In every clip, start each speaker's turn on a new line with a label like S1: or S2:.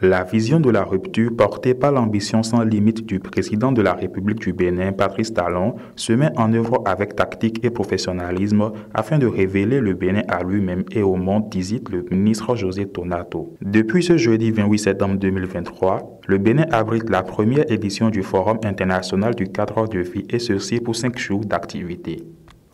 S1: La vision de la rupture portée par l'ambition sans limite du président de la République du Bénin, Patrice Talon, se met en œuvre avec tactique et professionnalisme afin de révéler le Bénin à lui-même et au monde, disait le ministre José Tonato. Depuis ce jeudi 28 septembre 2023, le Bénin abrite la première édition du Forum international du cadre de vie et ceci pour 5 jours d'activité.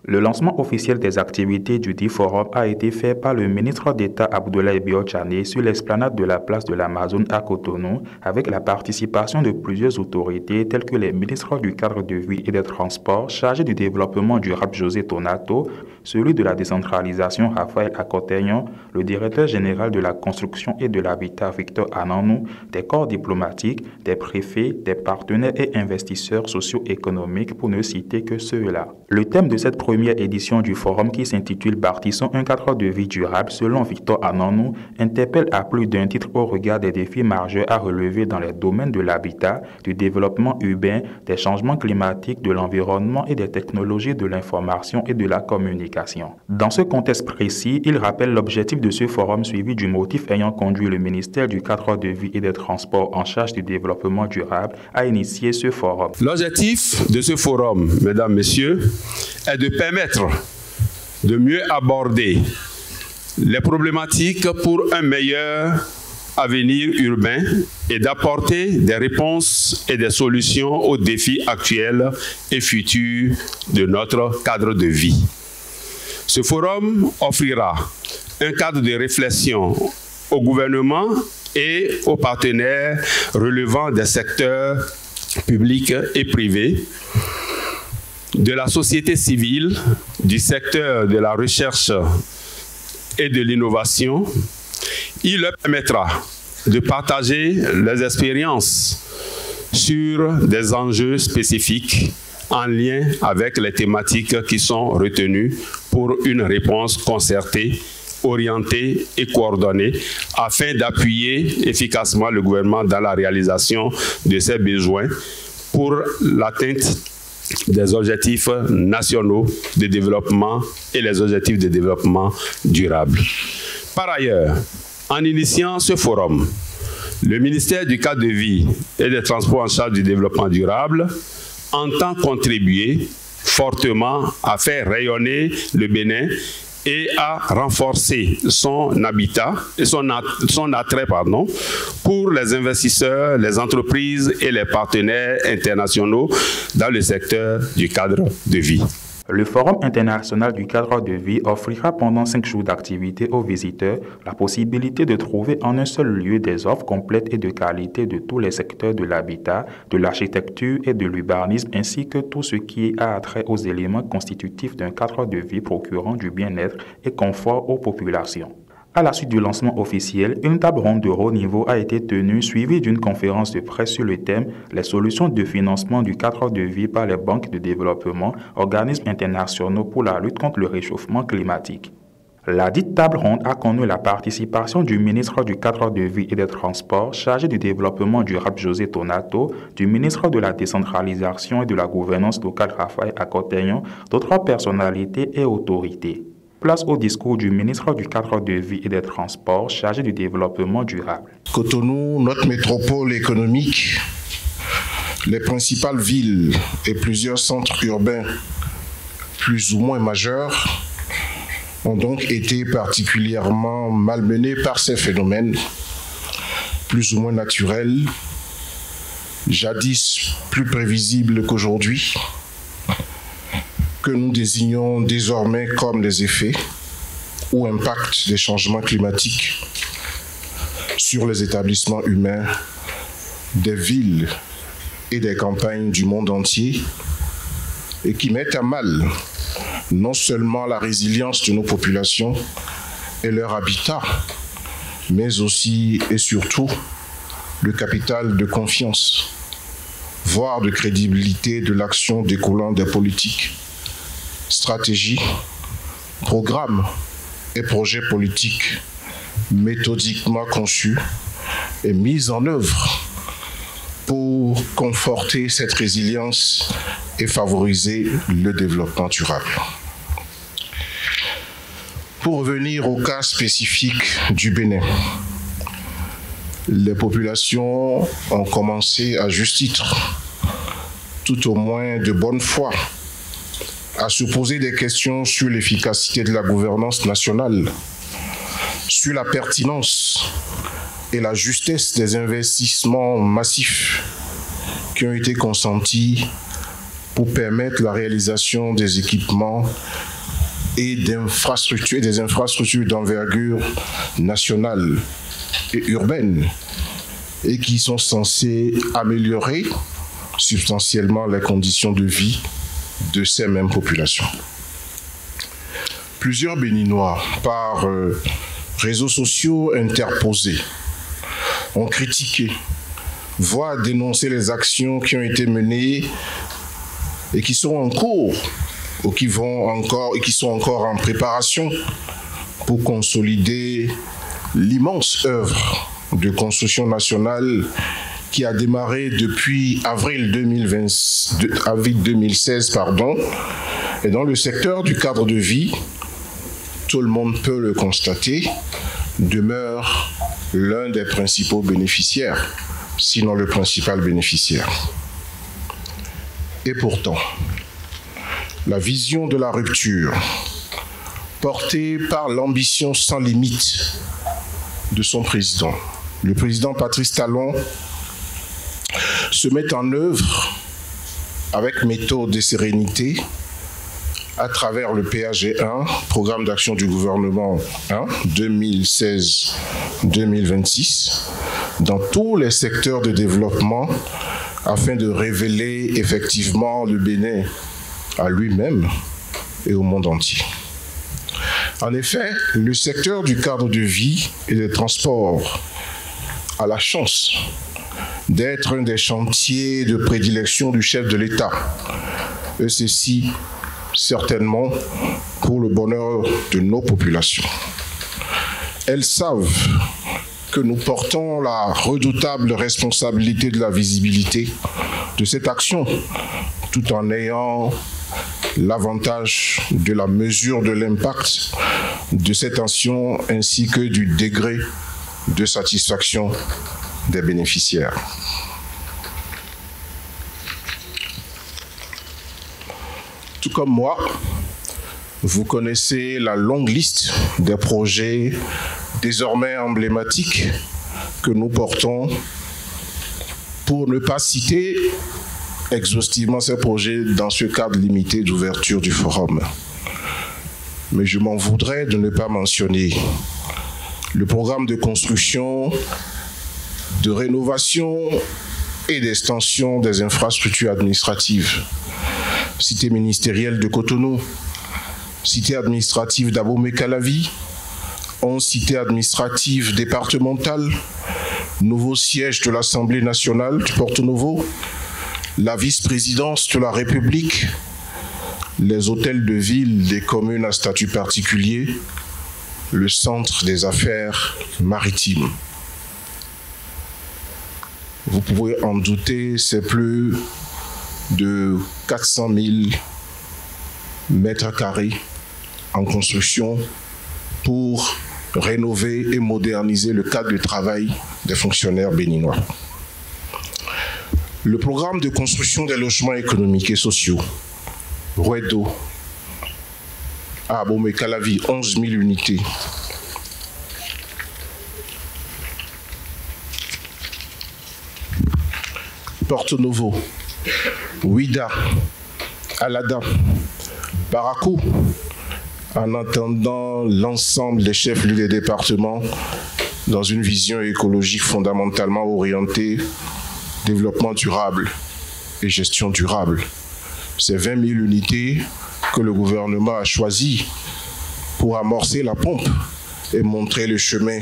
S1: Le lancement officiel des activités du dit forum a été fait par le ministre d'État Abdoulaye Bio-Tchané sur l'esplanade de la place de l'Amazone à Cotonou avec la participation de plusieurs autorités telles que les ministres du cadre de vie et des transports chargés du développement durable José Tonato, celui de la décentralisation Raphaël Akotegnon, le directeur général de la construction et de l'habitat Victor Ananou, des corps diplomatiques, des préfets, des partenaires et investisseurs socio-économiques pour ne citer que ceux-là. Le thème de cette première édition du forum qui s'intitule « Bâtissons un cadre de vie durable » selon Victor Ananou interpelle à plus d'un titre au regard des défis majeurs à relever dans les domaines de l'habitat, du développement urbain, des changements climatiques, de l'environnement et des technologies de l'information et de la communication. Dans ce contexte précis, il rappelle l'objectif de ce forum suivi du motif ayant conduit le ministère du cadre de vie et des transports en charge du développement durable à initier ce forum.
S2: L'objectif de ce forum, mesdames, messieurs, est de permettre de mieux aborder les problématiques pour un meilleur avenir urbain et d'apporter des réponses et des solutions aux défis actuels et futurs de notre cadre de vie. Ce forum offrira un cadre de réflexion au gouvernement et aux partenaires relevant des secteurs publics et privés, de la société civile, du secteur de la recherche et de l'innovation. Il leur permettra de partager leurs expériences sur des enjeux spécifiques en lien avec les thématiques qui sont retenues pour une réponse concertée, orientée et coordonnée afin d'appuyer efficacement le gouvernement dans la réalisation de ses besoins pour l'atteinte des objectifs nationaux de développement et les objectifs de développement durable. Par ailleurs, en initiant ce forum, le ministère du cadre de vie et des transports en charge du développement durable entend contribuer fortement à faire rayonner le Bénin et à renforcer son habitat et son attrait pour les investisseurs, les entreprises et les partenaires internationaux dans le secteur du cadre de vie.
S1: Le Forum international du cadre de vie offrira pendant 5 jours d'activité aux visiteurs la possibilité de trouver en un seul lieu des offres complètes et de qualité de tous les secteurs de l'habitat, de l'architecture et de l'urbanisme, ainsi que tout ce qui a trait aux éléments constitutifs d'un cadre de vie procurant du bien-être et confort aux populations. À la suite du lancement officiel, une table ronde de haut niveau a été tenue, suivie d'une conférence de presse sur le thème « Les solutions de financement du cadre de vie par les banques de développement, organismes internationaux pour la lutte contre le réchauffement climatique ». La dite table ronde a connu la participation du ministre du cadre de vie et des transports chargé du développement durable José Tonato, du ministre de la décentralisation et de la gouvernance locale Raphaël Akotegnon, d'autres personnalités et autorités. Place au discours du ministre du cadre de vie et des transports chargé du développement durable.
S3: Cotonou, notre métropole économique, les principales villes et plusieurs centres urbains plus ou moins majeurs ont donc été particulièrement malmenés par ces phénomènes plus ou moins naturels, jadis plus prévisibles qu'aujourd'hui, que nous désignons désormais comme les effets ou impacts des changements climatiques sur les établissements humains des villes et des campagnes du monde entier et qui mettent à mal non seulement la résilience de nos populations et leur habitat, mais aussi et surtout le capital de confiance, voire de crédibilité de l'action découlant des politiques, stratégies, programmes et projets politiques méthodiquement conçus et mis en œuvre pour conforter cette résilience et favoriser le développement durable. Pour revenir au cas spécifique du Bénin, les populations ont commencé à juste titre, tout au moins de bonne foi, à se poser des questions sur l'efficacité de la gouvernance nationale, sur la pertinence et la justesse des investissements massifs qui ont été consentis pour permettre la réalisation des équipements et des infrastructures d'envergure nationale et urbaine et qui sont censés améliorer substantiellement les conditions de vie de ces mêmes populations. Plusieurs Béninois, par réseaux sociaux interposés, ont critiqué, voire dénoncé les actions qui ont été menées et qui sont en cours ou qui sont encore en préparation pour consolider l'immense œuvre de construction nationale qui a démarré depuis avril 2016, et dans le secteur du cadre de vie, tout le monde peut le constater, demeure l'un des principaux bénéficiaires, sinon le principal bénéficiaire. Et pourtant, la vision de la rupture, portée par l'ambition sans limite de son président, le président Patrice Talon, se met en œuvre avec méthode et sérénité à travers le PAG1, Programme d'action du gouvernement 1, 2016-2026, dans tous les secteurs de développement, afin de révéler effectivement le Bénin à lui-même et au monde entier. En effet, le secteur du cadre de vie et des transports a la chance d'être un des chantiers de prédilection du chef de l'État. Et ceci, certainement, pour le bonheur de nos populations. Elles savent que nous portons la redoutable responsabilité de la visibilité de cette action, tout en ayant l'avantage de la mesure de l'impact de cette action ainsi que du degré de satisfaction des bénéficiaires. Tout comme moi, vous connaissez la longue liste des projets désormais emblématiques que nous portons, pour ne pas citer exhaustivement ces projets dans ce cadre limité d'ouverture du forum. Mais je m'en voudrais de ne pas mentionner le programme de construction, de rénovation et d'extension des infrastructures administratives, cité ministérielle de Cotonou, cité administrative d'Abomey-Calavi, 11 cités administratives départementales, nouveau siège de l'Assemblée nationale du Porto-Novo, la vice-présidence de la République, les hôtels de ville des communes à statut particulier, le centre des affaires maritimes. Vous pouvez en douter, c'est plus de 400 000 mètres carrés en construction pour rénover et moderniser le cadre de travail des fonctionnaires béninois. Le programme de construction des logements économiques et sociaux, RUEDO, à Abomey-Calavi, 11 000 unités. Porto-Novo, Ouida, Alada, Barakou, en attendant l'ensemble des chefs-lieux des départements dans une vision écologique fondamentalement orientée, développement durable et gestion durable. C'est 20 000 unités que le gouvernement a choisi pour amorcer la pompe et montrer le chemin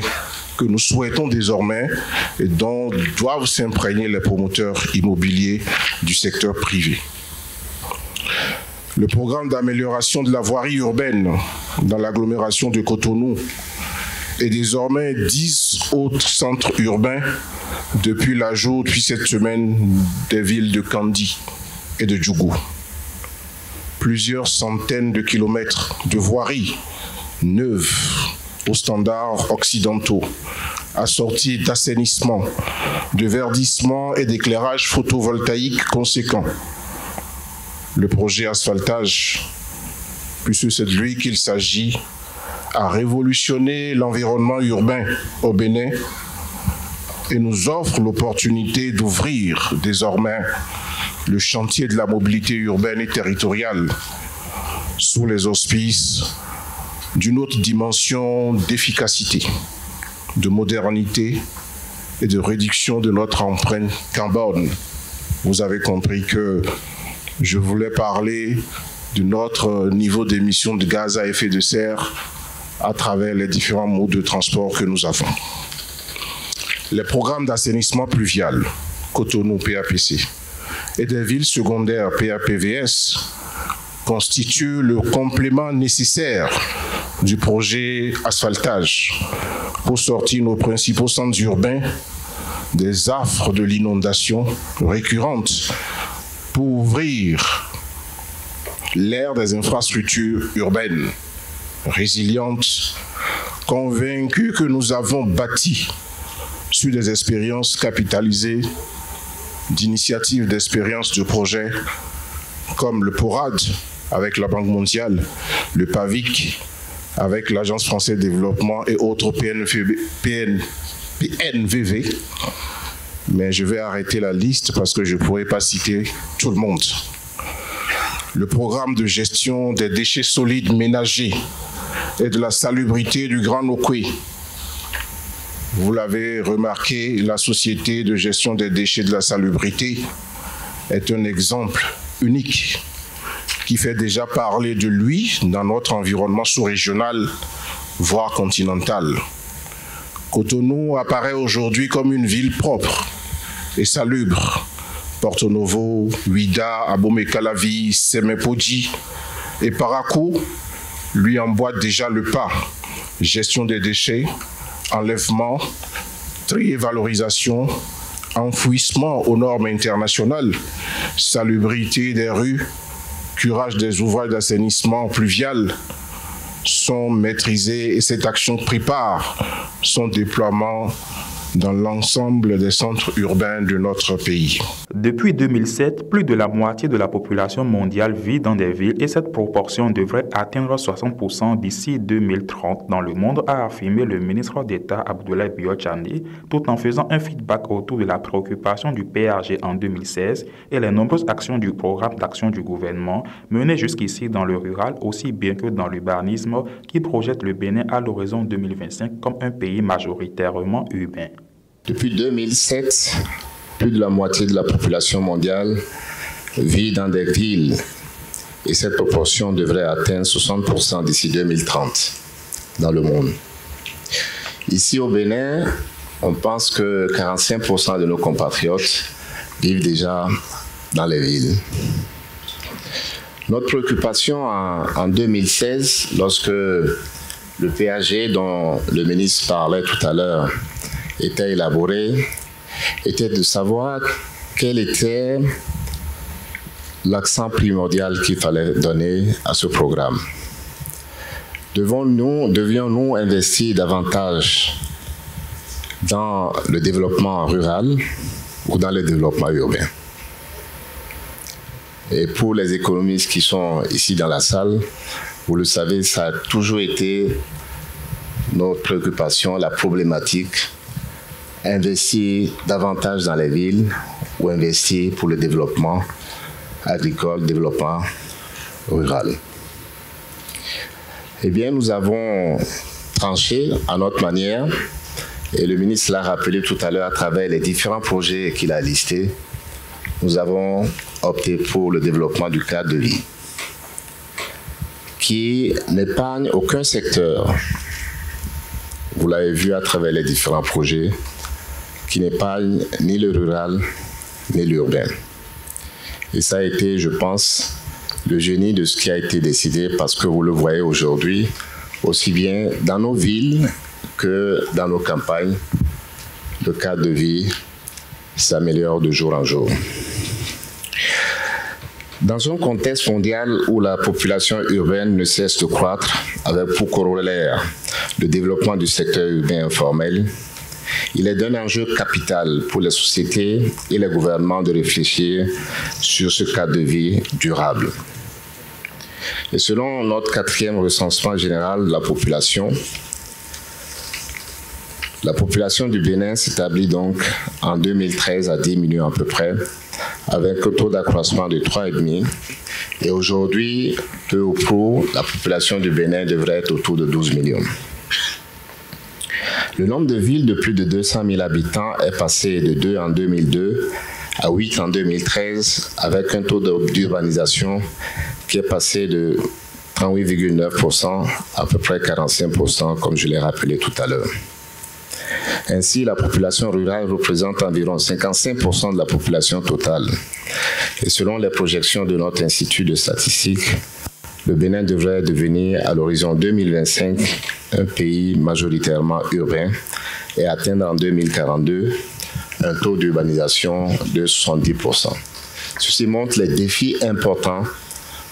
S3: que nous souhaitons désormais et dont doivent s'imprégner les promoteurs immobiliers du secteur privé. Le programme d'amélioration de la voirie urbaine dans l'agglomération de Cotonou et désormais 10 autres centres urbains depuis l'ajout, depuis cette semaine, des villes de Kandi et de Djougou. Plusieurs centaines de kilomètres de voiries neuves aux standards occidentaux, assortie d'assainissement, de verdissement et d'éclairage photovoltaïque conséquent. Le projet asphaltage, puisque c'est de lui qu'il s'agit, a révolutionné l'environnement urbain au Bénin et nous offre l'opportunité d'ouvrir désormais le chantier de la mobilité urbaine et territoriale sous les auspices d'une autre dimension d'efficacité, de modernité et de réduction de notre empreinte carbone. Vous avez compris que je voulais parler de notre niveau d'émissions de gaz à effet de serre à travers les différents modes de transport que nous avons. Les programmes d'assainissement pluvial, Cotonou PAPC, et des villes secondaires PAPVS constituent le complément nécessaire du projet asphaltage pour sortir nos principaux centres urbains des affres de l'inondation récurrente, pour ouvrir l'ère des infrastructures urbaines résilientes, convaincus que nous avons bâti sur des expériences capitalisées d'initiatives d'expériences de projets comme le PORAD avec la Banque mondiale, le PAVIC avec l'Agence française de développement et autres PNVV. Mais je vais arrêter la liste parce que je ne pourrais pas citer tout le monde. Le programme de gestion des déchets solides ménagers et de la salubrité du Grand Nokoué. Vous l'avez remarqué, la société de gestion des déchets de la salubrité est un exemple unique qui fait déjà parler de lui dans notre environnement sous-régional, voire continental. Cotonou apparaît aujourd'hui comme une ville propre et salubre. Porto Novo, Ouida, Abomey-Calavi, Sémé-Podji et Parakou lui emboîtent déjà le pas. Gestion des déchets, enlèvement, tri et valorisation, enfouissement aux normes internationales, salubrité des rues, curage des ouvrages d'assainissement pluvial sont maîtrisés et cette action prépare son déploiement dans l'ensemble des centres urbains de notre pays.
S1: Depuis 2007, plus de la moitié de la population mondiale vit dans des villes et cette proportion devrait atteindre 60% d'ici 2030 dans le monde, a affirmé le ministre d'État Abdoulaye Biyo-Tchani, tout en faisant un feedback autour de la préoccupation du PAG en 2016 et les nombreuses actions du programme d'action du gouvernement menées jusqu'ici dans le rural aussi bien que dans l'urbanisme qui projette le Bénin à l'horizon 2025 comme un pays majoritairement urbain.
S4: Depuis 2007, plus de la moitié de la population mondiale vit dans des villes et cette proportion devrait atteindre 60% d'ici 2030 dans le monde. Ici au Bénin, on pense que 45% de nos compatriotes vivent déjà dans les villes. Notre préoccupation en 2016, lorsque le PAG dont le ministre parlait tout à l'heure était élaboré, était de savoir quel était l'accent primordial qu'il fallait donner à ce programme. Devions-nous investir davantage dans le développement rural ou dans le développement urbain? Et pour les économistes qui sont ici dans la salle, vous le savez, ça a toujours été notre préoccupation, la problématique. Investir davantage dans les villes ou investir pour le développement agricole, développement rural. Eh bien, nous avons tranché à notre manière, et le ministre l'a rappelé tout à l'heure à travers les différents projets qu'il a listés. Nous avons opté pour le développement du cadre de vie, qui n'épargne aucun secteur. Vous l'avez vu à travers les différents projets, qui n'épargne ni le rural, ni l'urbain. Et ça a été, je pense, le génie de ce qui a été décidé, parce que vous le voyez aujourd'hui, aussi bien dans nos villes que dans nos campagnes, le cadre de vie s'améliore de jour en jour. Dans un contexte mondial où la population urbaine ne cesse de croître, avec pour corollaire le développement du secteur urbain informel, Il est d'un enjeu capital pour les sociétés et les gouvernements de réfléchir sur ce cadre de vie durable. Et selon notre 4e recensement général de la population du Bénin s'établit donc en 2013 à 10 millions à peu près, avec un taux d'accroissement de 3,5. Et aujourd'hui, peu ou prou, la population du Bénin devrait être autour de 12 millions. Le nombre de villes de plus de 200 000 habitants est passé de 2 en 2002 à 8 en 2013, avec un taux d'urbanisation qui est passé de 38,9% à peu près 45%, comme je l'ai rappelé tout à l'heure. Ainsi, la population rurale représente environ 55% de la population totale. Et selon les projections de notre Institut de statistique, le Bénin devrait devenir à l'horizon 2025 un pays majoritairement urbain et atteindre en 2042 un taux d'urbanisation de 70%. Ceci montre les défis importants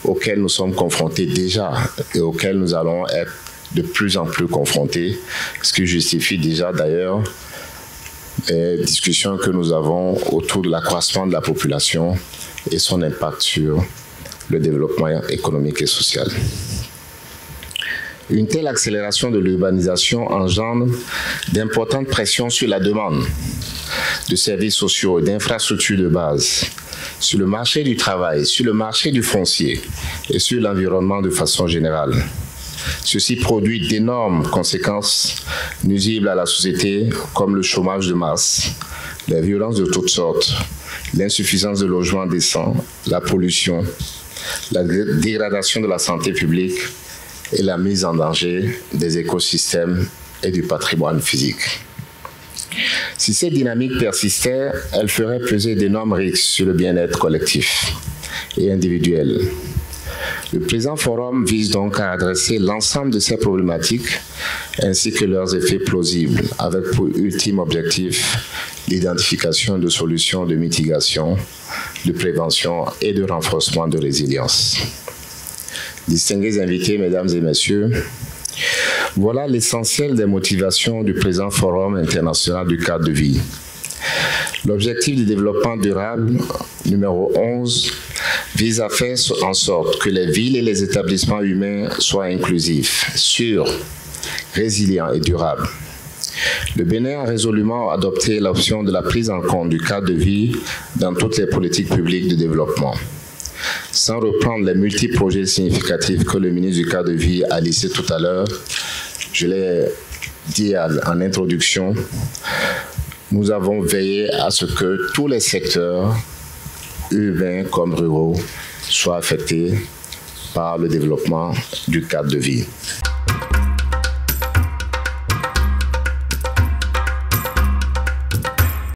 S4: auxquels nous sommes confrontés déjà et auxquels nous allons être de plus en plus confrontés, ce qui justifie déjà d'ailleurs les discussions que nous avons autour de l'accroissement de la population et son impact sur le développement économique et social. Une telle accélération de l'urbanisation engendre d'importantes pressions sur la demande de services sociaux et d'infrastructures de base, sur le marché du travail, sur le marché du foncier et sur l'environnement de façon générale. Ceci produit d'énormes conséquences nuisibles à la société, comme le chômage de masse, les violences de toutes sortes, l'insuffisance de logements décents, la pollution, la dégradation de la santé publique et la mise en danger des écosystèmes et du patrimoine physique. Si cette dynamique persistait, elle ferait peser d'énormes risques sur le bien-être collectif et individuel. Le présent forum vise donc à adresser l'ensemble de ces problématiques ainsi que leurs effets plausibles, avec pour ultime objectif l'identification de solutions de mitigation, de prévention et de renforcement de résilience. Distingués invités, mesdames et messieurs, voilà l'essentiel des motivations du présent Forum international du cadre de vie. L'objectif du développement durable, numéro 11, vise à faire en sorte que les villes et les établissements humains soient inclusifs, sûrs, résilients et durables. Le Bénin a résolument adopté l'option de la prise en compte du cadre de vie dans toutes les politiques publiques de développement. Sans reprendre les multiples projets significatifs que le ministre du cadre de vie a listés tout à l'heure, je l'ai dit en introduction, nous avons veillé à ce que tous les secteurs, urbains comme ruraux, soient affectés par le développement du cadre de vie.